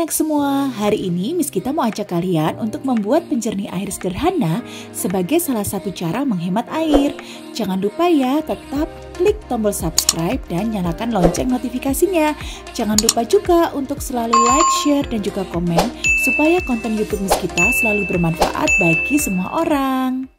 anak-anak semua, hari ini Miss Gita mau ajak kalian untuk membuat penjernih air sederhana sebagai salah satu cara menghemat air. Jangan lupa ya, tetap klik tombol subscribe dan nyalakan lonceng notifikasinya. Jangan lupa juga untuk selalu like, share, dan juga komen supaya konten YouTube Miss Gita selalu bermanfaat bagi semua orang.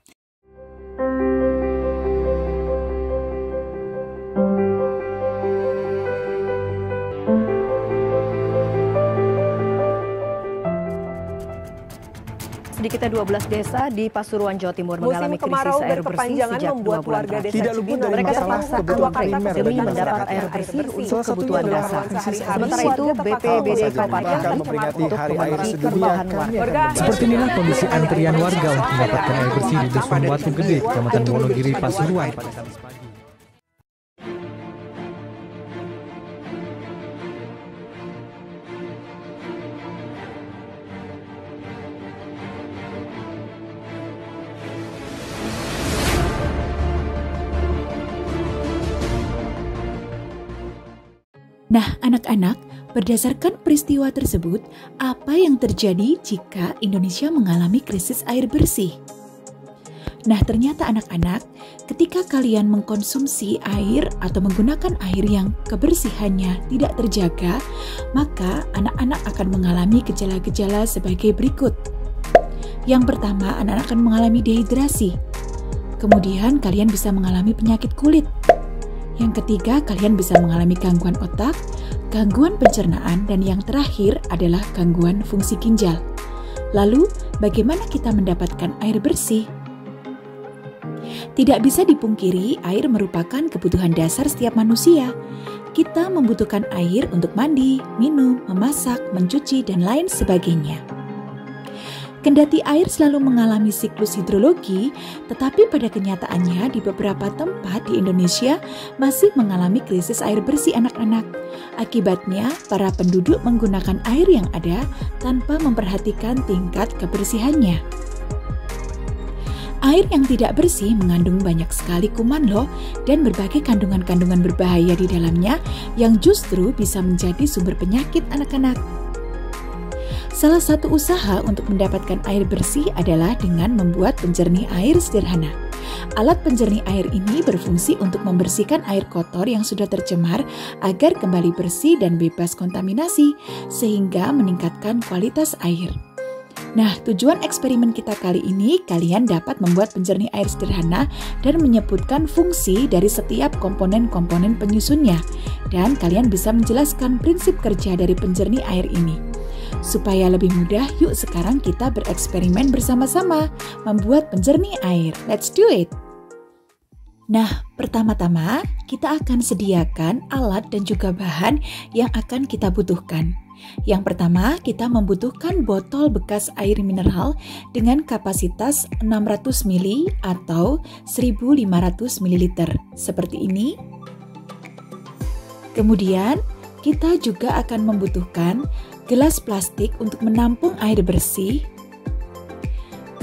Sedikitnya 12 desa di Pasuruan, Jawa Timur mengalami krisis air bersih sejak 2 bulan terakhir. Mereka terpaksa keluar rumah demi mendapat air bersih untuk kebutuhan dasar. Sementara itu, BPBD Kabupaten memperingati Hari Air memberi Sedunia. warga. Seperti inilah kondisi antrian warga untuk mendapatkan air bersih di Dusun Watu Gede, Kecamatan Wonogiri, Pasuruan pada Kamis pagi. Nah, anak-anak, berdasarkan peristiwa tersebut, apa yang terjadi jika Indonesia mengalami krisis air bersih? Nah, ternyata anak-anak, ketika kalian mengkonsumsi air atau menggunakan air yang kebersihannya tidak terjaga, maka anak-anak akan mengalami gejala-gejala sebagai berikut. Yang pertama, anak-anak akan mengalami dehidrasi. Kemudian, kalian bisa mengalami penyakit kulit. Yang ketiga, kalian bisa mengalami gangguan otak, gangguan pencernaan, dan yang terakhir adalah gangguan fungsi ginjal. Lalu, bagaimana kita mendapatkan air bersih? Tidak bisa dipungkiri, air merupakan kebutuhan dasar setiap manusia. Kita membutuhkan air untuk mandi, minum, memasak, mencuci, dan lain sebagainya. Kendati air selalu mengalami siklus hidrologi, tetapi pada kenyataannya di beberapa tempat di Indonesia masih mengalami krisis air bersih anak-anak. Akibatnya, para penduduk menggunakan air yang ada tanpa memperhatikan tingkat kebersihannya. Air yang tidak bersih mengandung banyak sekali kuman loh, dan berbagai kandungan-kandungan berbahaya di dalamnya yang justru bisa menjadi sumber penyakit anak-anak. Salah satu usaha untuk mendapatkan air bersih adalah dengan membuat penjernih air sederhana. Alat penjernih air ini berfungsi untuk membersihkan air kotor yang sudah tercemar agar kembali bersih dan bebas kontaminasi, sehingga meningkatkan kualitas air. Nah, tujuan eksperimen kita kali ini, kalian dapat membuat penjernih air sederhana dan menyebutkan fungsi dari setiap komponen-komponen penyusunnya. Dan kalian bisa menjelaskan prinsip kerja dari penjernih air ini. Supaya lebih mudah, yuk sekarang kita bereksperimen bersama-sama membuat penjernih air. Let's do it! Nah, pertama-tama kita akan sediakan alat dan juga bahan yang akan kita butuhkan. Yang pertama, kita membutuhkan botol bekas air mineral dengan kapasitas 600 ml atau 1500 ml seperti ini. Kemudian, kita juga akan membutuhkan gelas plastik untuk menampung air bersih.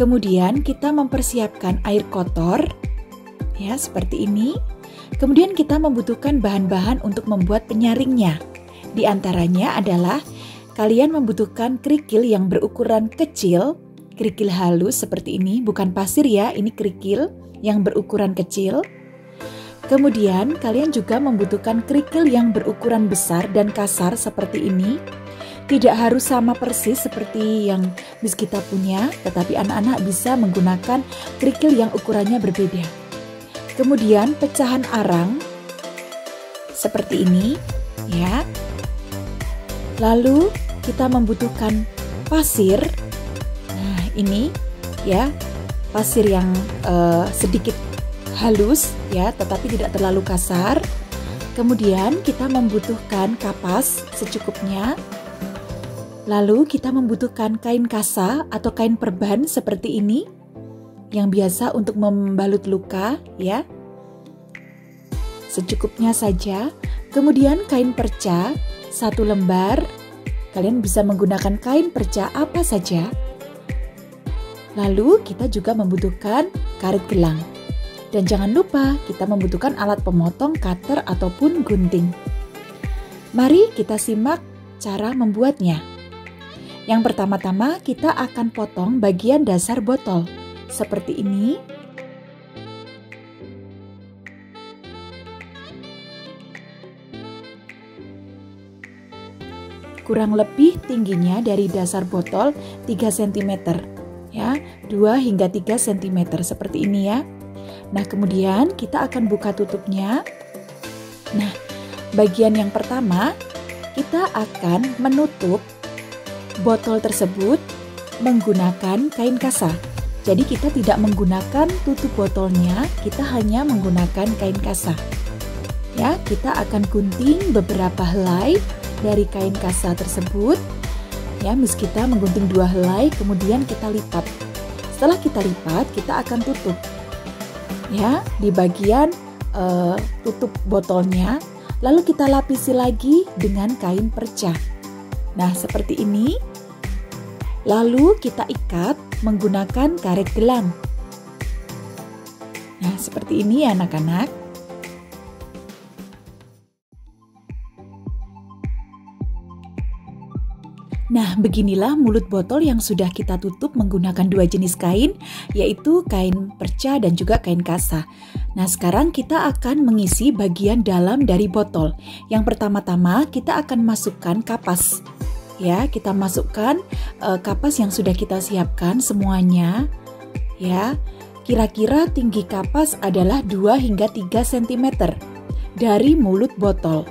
Kemudian kita mempersiapkan air kotor, ya seperti ini. Kemudian kita membutuhkan bahan-bahan untuk membuat penyaringnya. Di antaranya adalah kalian membutuhkan kerikil yang berukuran kecil, kerikil halus seperti ini, bukan pasir ya, ini kerikil yang berukuran kecil. Kemudian kalian juga membutuhkan kerikil yang berukuran besar dan kasar seperti ini. Tidak harus sama persis seperti yang Miss Gita punya, tetapi anak-anak bisa menggunakan kerikil yang ukurannya berbeda. Kemudian pecahan arang seperti ini, ya. Lalu kita membutuhkan pasir. Nah, ini ya, pasir yang sedikit halus ya, tetapi tidak terlalu kasar. Kemudian kita membutuhkan kapas secukupnya. Lalu kita membutuhkan kain kasa atau kain perban seperti ini yang biasa untuk membalut luka ya. Secukupnya saja. Kemudian kain perca 1 lembar. Kalian bisa menggunakan kain perca apa saja. Lalu kita juga membutuhkan karet gelang. Dan jangan lupa kita membutuhkan alat pemotong cutter ataupun gunting. Mari kita simak cara membuatnya. Yang pertama-tama kita akan potong bagian dasar botol. Seperti ini. Kurang lebih tingginya dari dasar botol 3 cm. Ya, 2 hingga 3 cm seperti ini ya. Nah, kemudian kita akan buka tutupnya. Nah, bagian yang pertama kita akan menutup botol tersebut menggunakan kain kasa. Jadi kita tidak menggunakan tutup botolnya, kita hanya menggunakan kain kasa. Ya, kita akan gunting beberapa helai dari kain kasa tersebut. Ya, kita menggunting 2 helai, kemudian kita lipat. Setelah kita lipat, kita akan tutup. Ya, di bagian tutup botolnya, lalu kita lapisi lagi dengan kain perca. Nah, seperti ini. Lalu kita ikat menggunakan karet gelang. Nah, seperti ini ya anak-anak. Nah, beginilah mulut botol yang sudah kita tutup menggunakan 2 jenis kain, yaitu kain perca dan juga kain kasa. Nah, sekarang kita akan mengisi bagian dalam dari botol. Yang pertama-tama kita akan masukkan kapas. Ya, kita masukkan kapas yang sudah kita siapkan semuanya. Ya, kira-kira tinggi kapas adalah 2 hingga 3 cm dari mulut botol.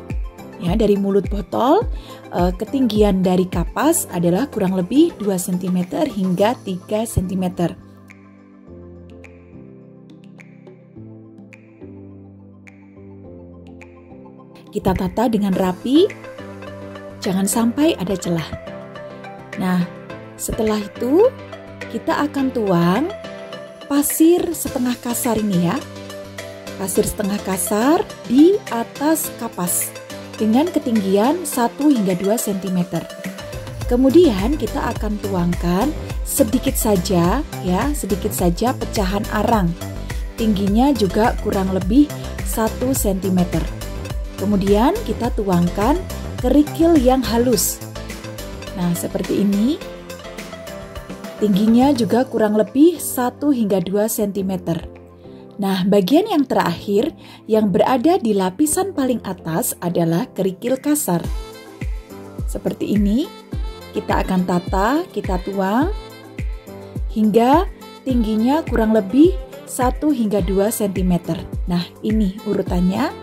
Ya, dari mulut botol, ketinggian dari kapas adalah kurang lebih 2 cm hingga 3 cm. Kita tata dengan rapi, jangan sampai ada celah. Nah, setelah itu kita akan tuang pasir setengah kasar ini ya. Pasir setengah kasar di atas kapas dengan ketinggian 1 hingga 2 cm. Kemudian kita akan tuangkan sedikit saja ya, sedikit saja pecahan arang. Tingginya juga kurang lebih 1 cm. Kemudian kita tuangkan kerikil yang halus. Nah, seperti ini. Tingginya juga kurang lebih 1 hingga 2 cm. Nah, bagian yang terakhir yang berada di lapisan paling atas adalah kerikil kasar. Seperti ini, kita akan tata, kita tuang hingga tingginya kurang lebih 1 hingga 2 cm. Nah, ini urutannya.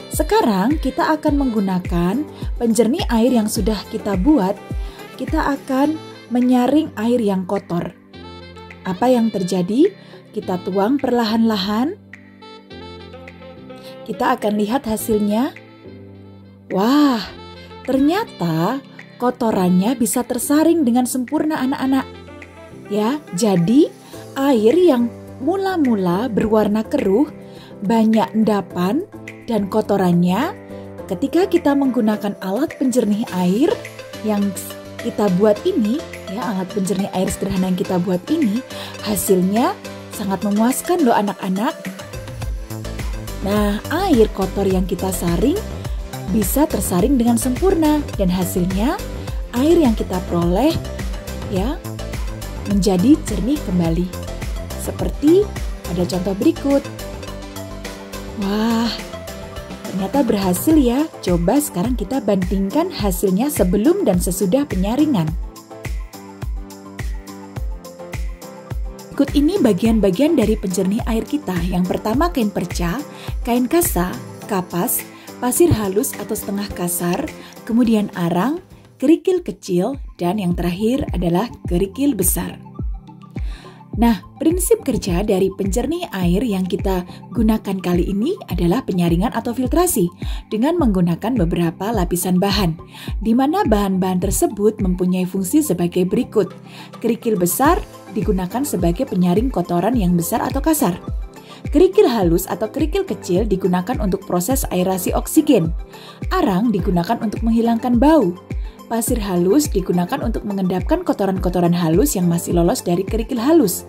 Sekarang kita akan menggunakan penjernih air yang sudah kita buat. Kita akan menyaring air yang kotor. Apa yang terjadi? Kita tuang perlahan-lahan. Kita akan lihat hasilnya. Wah, ternyata kotorannya bisa tersaring dengan sempurna anak-anak. Ya, jadi air yang mula-mula berwarna keruh, banyak endapan dan kotorannya, ketika kita menggunakan alat penjernih air yang kita buat ini, ya, alat penjernih air sederhana yang kita buat ini, hasilnya sangat memuaskan loh anak-anak. Nah, air kotor yang kita saring bisa tersaring dengan sempurna dan hasilnya air yang kita peroleh ya menjadi jernih kembali. Seperti pada contoh berikut. Wah, ternyata berhasil ya. Coba sekarang kita bandingkan hasilnya sebelum dan sesudah penyaringan. Berikut ini bagian-bagian dari penjernih air kita. Yang pertama kain perca, kain kasa, kapas, pasir halus atau setengah kasar, kemudian arang, kerikil kecil, dan yang terakhir adalah kerikil besar. Nah, prinsip kerja dari penjernih air yang kita gunakan kali ini adalah penyaringan atau filtrasi dengan menggunakan beberapa lapisan bahan, di mana bahan-bahan tersebut mempunyai fungsi sebagai berikut. Kerikil besar digunakan sebagai penyaring kotoran yang besar atau kasar. Kerikil halus atau kerikil kecil digunakan untuk proses aerasi oksigen. Arang digunakan untuk menghilangkan bau. Pasir halus digunakan untuk mengendapkan kotoran-kotoran halus yang masih lolos dari kerikil halus.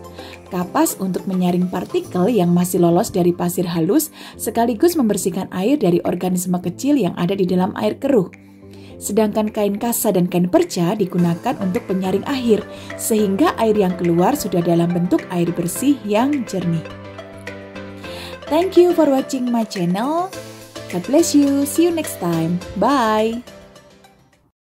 Kapas untuk menyaring partikel yang masih lolos dari pasir halus sekaligus membersihkan air dari organisme kecil yang ada di dalam air keruh. Sedangkan kain kasa dan kain perca digunakan untuk penyaring akhir, sehingga air yang keluar sudah dalam bentuk air bersih yang jernih. Thank you for watching my channel. God bless you. See you next time. Bye.